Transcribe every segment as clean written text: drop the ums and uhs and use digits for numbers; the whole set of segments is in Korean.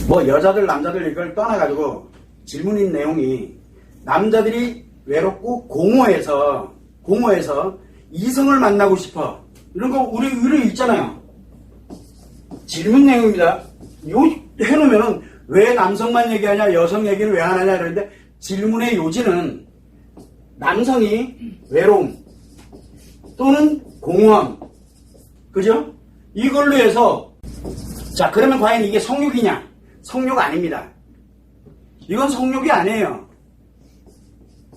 뭐 여자들 남자들 이걸 떠나가지고 질문인 내용이 남자들이 외롭고 공허해서 이성을 만나고 싶어 이런 거 우리 있잖아요. 질문 내용입니다. 요 해놓으면은 왜 남성만 얘기하냐 여성 얘기를 왜 안 하냐 이러는데 질문의 요지는 남성이 외로움 또는 공허함 그죠? 이걸로 해서 자 그러면 과연 이게 성욕이냐? 성욕 아닙니다. 이건 성욕이 아니에요.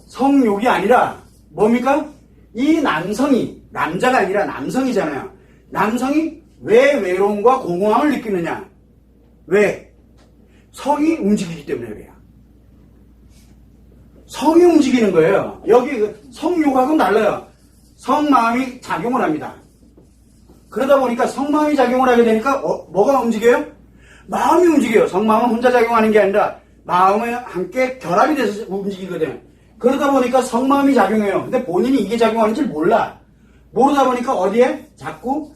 성욕이 아니라 뭡니까? 이 남성이 남자가 아니라 남성이잖아요. 남성이 왜 외로움과 공허함을 느끼느냐? 왜? 성이 움직이기 때문에 그래요. 성이 움직이는 거예요. 여기 성욕하고는 달라요. 성마음이 작용을 합니다. 그러다 보니까 성마음이 작용을 하게 되니까 뭐가 움직여요? 마음이 움직여요. 성마음은 혼자 작용하는 게 아니라 마음에 함께 결합이 돼서 움직이거든요. 그러다 보니까 성마음이 작용해요. 근데 본인이 이게 작용하는지 몰라. 모르다 보니까 어디에? 자꾸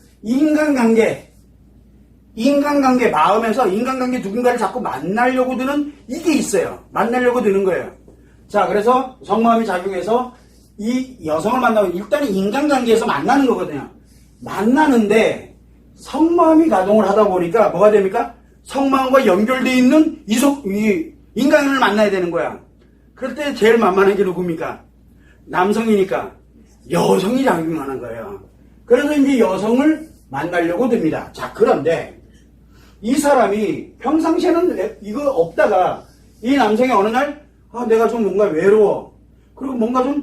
인간관계 마음에서 인간관계 누군가를 자꾸 만나려고 드는 이게 있어요. 만나려고 드는 거예요. 자 그래서 성마음이 작용해서 이 여성을 만나고 일단은 인간관계에서 만나는 거거든요. 만나는데 성마음이 가동을 하다 보니까 뭐가 됩니까? 성마음과 연결되어 있는 이 인간을 만나야 되는 거야. 그럴 때 제일 만만한 게 누굽니까? 남성이니까 여성이 작용하는 거예요. 그래서 이제 여성을 만나려고 듭니다. 자 그런데 이 사람이 평상시에는 이거 없다가 이 남성이 어느 날 내가 좀 뭔가 외로워. 그리고 뭔가 좀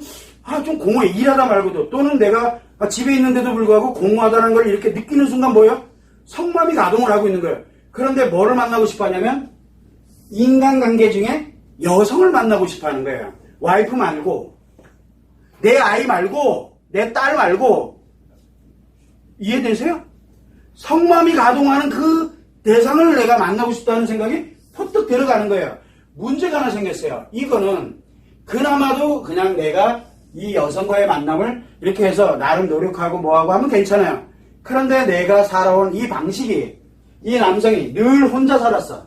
공허해. 일하다 말고도 또는 내가 집에 있는데도 불구하고 공허하다는 걸 이렇게 느끼는 순간 뭐예요? 성마음이 가동을 하고 있는 거예요. 그런데 뭐를 만나고 싶어 하냐면 인간관계 중에 여성을 만나고 싶어 하는 거예요. 와이프 말고 내 아이 말고 내 딸 말고 이해되세요? 성마음이 가동하는 그 대상을 내가 만나고 싶다는 생각이 퍼뜩 들어가는 거예요. 문제가 하나 생겼어요. 이거는 그나마도 그냥 내가 이 여성과의 만남을 이렇게 해서 나름 노력하고 뭐하고 하면 괜찮아요. 그런데 내가 살아온 이 방식이 이 남성이 늘 혼자 살았어.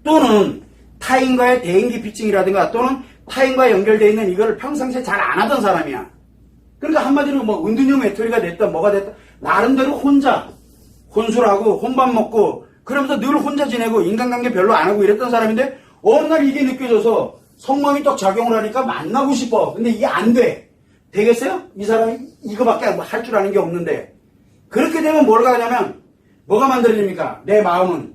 또는 타인과의 대인기피증이라든가 또는 타인과 연결되어 있는 이걸 평상시에 잘 안 하던 사람이야. 그러니까 한마디로 뭐 은둔형 외톨이가 됐든 뭐가 됐든 나름대로 혼자 혼술하고 혼밥 먹고 그러면서 늘 혼자 지내고 인간관계 별로 안 하고 이랬던 사람인데 어느 날 이게 느껴져서 성마음이 딱 작용을 하니까 만나고 싶어. 근데 이게 안 돼. 되겠어요? 이 사람이 이거밖에 할 줄 아는 게 없는데. 그렇게 되면 뭘 가냐면 뭐가 만들어집니까? 내 마음은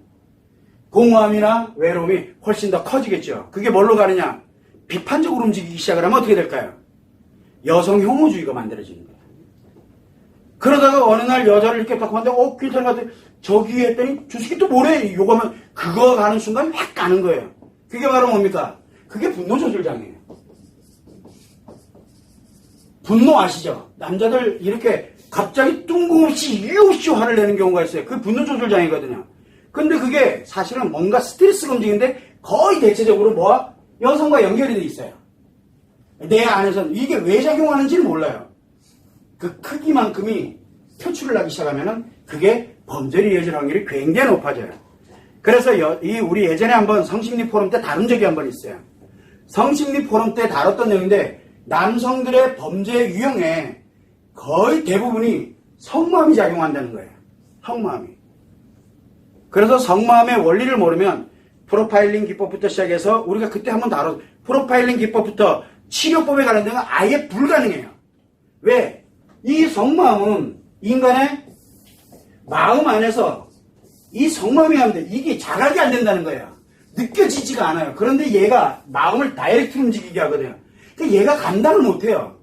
공허함이나 외로움이 훨씬 더 커지겠죠. 그게 뭘로 가느냐? 비판적으로 움직이기 시작을 하면 어떻게 될까요? 여성 혐오주의가 만들어지는 거예요. 그러다가 어느 날 여자를 이렇게 딱 봤는데 괜찮은 것 같아. 저기 했더니 주식이 또 뭐래? 요거면 그거 가는 순간 확 가는 거예요. 그게 바로 뭡니까? 그게 분노 조절 장애예요. 분노 아시죠? 남자들 이렇게 갑자기 뜬금없이 이유 없이 화를 내는 경우가 있어요. 그게 분노 조절 장애거든요. 근데 그게 사실은 뭔가 스트레스 검증인데 거의 대체적으로 뭐와 여성과 연결이 돼 있어요. 내 안에서는 이게 왜 작용하는지를 몰라요. 그 크기만큼이 표출을 하기 시작하면은 그게 범죄로 이어질 확률이 굉장히 높아져요. 그래서 우리 예전에 한번 성심리 포럼 때 다룬 적이 한번 있어요. 성심리 포럼 때 다뤘던 내용인데 남성들의 범죄 유형에 거의 대부분이 성마음이 작용한다는 거예요. 성마음이. 그래서 성마음의 원리를 모르면 프로파일링 기법부터 시작해서 우리가 그때 한번 프로파일링 기법부터 치료법에 관련된 건 아예 불가능해요. 왜? 이 성마음은 인간의 마음 안에서 이 성마음이 하는데 이게 자각이 안 된다는 거예요. 느껴지지가 않아요. 그런데 얘가 마음을 다이렉트로 움직이게 하거든요. 그러니까 얘가 감당을 못해요.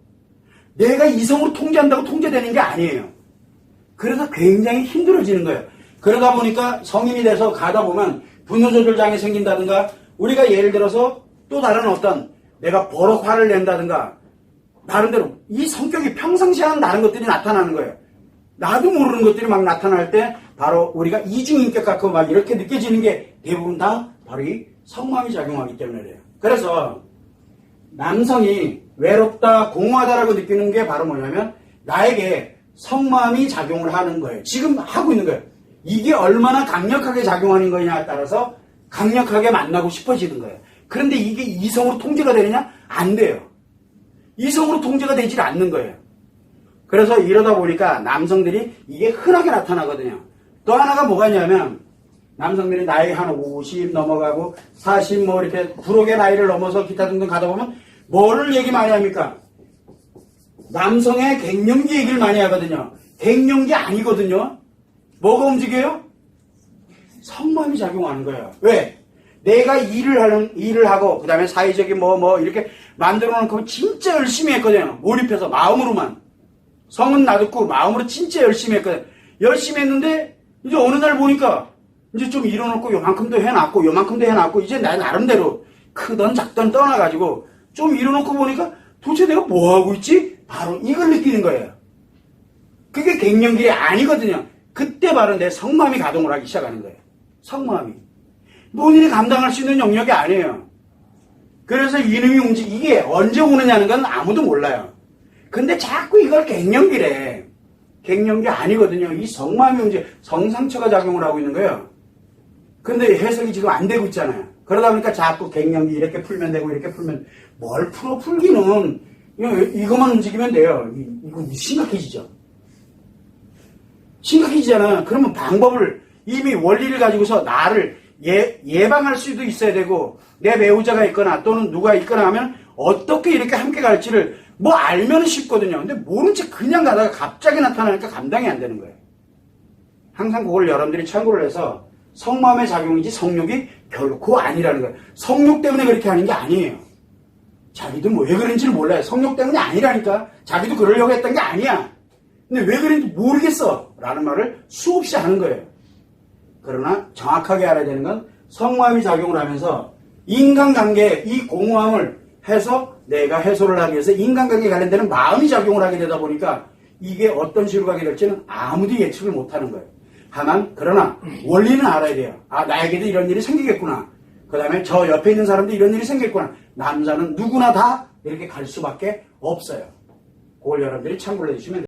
내가 이성으로 통제한다고 통제되는 게 아니에요. 그래서 굉장히 힘들어지는 거예요. 그러다 보니까 성인이 돼서 가다 보면 분노조절장애 생긴다든가 우리가 예를 들어서 또 다른 어떤 내가 버럭 화를 낸다든가 나름대로 이 성격이 평상시에 하는 다른 것들이 나타나는 거예요. 나도 모르는 것들이 막 나타날 때 바로 우리가 이중인격 같고 막 이렇게 느껴지는 게 대부분 다 바로 이 성마음이 작용하기 때문에 그래요. 그래서 남성이 외롭다, 공허하다라고 느끼는 게 바로 뭐냐면 나에게 성마음이 작용을 하는 거예요. 지금 하고 있는 거예요. 이게 얼마나 강력하게 작용하는 거냐에 따라서 강력하게 만나고 싶어지는 거예요. 그런데 이게 이성으로 통제가 되느냐? 안 돼요. 이성으로 통제가 되질 않는 거예요. 그래서 이러다 보니까 남성들이 이게 흔하게 나타나거든요. 또 하나가 뭐가 있냐면 남성들이 나이 한 50 넘어가고 40 뭐 이렇게 불혹의 나이를 넘어서 기타 등등 가다 보면 뭐를 얘기 많이 합니까? 남성의 갱년기 얘기를 많이 하거든요. 갱년기 아니거든요. 뭐가 움직여요? 성마음이 작용하는 거예요. 왜? 내가 일을 하고 그 다음에 사회적인 뭐 이렇게 만들어 놓고 진짜 열심히 했거든요. 몰입해서 마음으로만. 성은 놔두고 마음으로 진짜 열심히 했거든요. 열심히 했는데 이제 어느 날 보니까 이제 좀 일어놓고 요만큼도 해놨고 요만큼도 해놨고 이제 나 나름대로 크던 작던 떠나가지고 좀 일어놓고 보니까 도대체 내가 뭐하고 있지? 바로 이걸 느끼는 거예요. 그게 갱년기 아니거든요. 그때 바로 내 성마음이 가동을 하기 시작하는 거예요. 성마음이. 본인이 감당할 수 있는 영역이 아니에요. 그래서 이놈이 이게 언제 오느냐는 건 아무도 몰라요. 근데 자꾸 이걸 갱년기래. 갱년기 아니거든요. 이 성마음이 성상처가 작용을 하고 있는 거예요. 근데 해석이 지금 안 되고 있잖아요. 그러다 보니까 자꾸 갱년기 이렇게 풀면 되고 이렇게 풀면 뭘 풀기는 이것만 움직이면 돼요. 이거 심각해지죠. 심각해지잖아. 그러면 방법을 이미 원리를 가지고서 나를 예방할 수도 있어야 되고 내 배우자가 있거나 또는 누가 있거나 하면 어떻게 이렇게 함께 갈지를 뭐 알면 쉽거든요. 근데 모른 채 그냥 가다가 갑자기 나타나니까 감당이 안 되는 거예요. 항상 그걸 여러분들이 참고를 해서 성마음의 작용이지 성욕이 결코 아니라는 거예요. 성욕 때문에 그렇게 하는 게 아니에요. 자기도 뭐 왜 그런지를 몰라요. 성욕 때문이 아니라니까. 자기도 그러려고 했던 게 아니야. 근데 왜 그런지 모르겠어 라는 말을 수없이 하는 거예요. 그러나 정확하게 알아야 되는 건 성마음이 작용을 하면서 인간관계에 이 공허함을 해서 내가 해소를 하기 위해서 인간관계에 관련되는 마음이 작용을 하게 되다 보니까 이게 어떤 식으로 가게 될지는 아무도 예측을 못하는 거예요. 다만 그러나 원리는 알아야 돼요. 아, 나에게도 이런 일이 생기겠구나. 그 다음에 저 옆에 있는 사람도 이런 일이 생겼구나. 남자는 누구나 다 이렇게 갈 수밖에 없어요. 그걸 여러분들이 참고를 해주시면 돼요.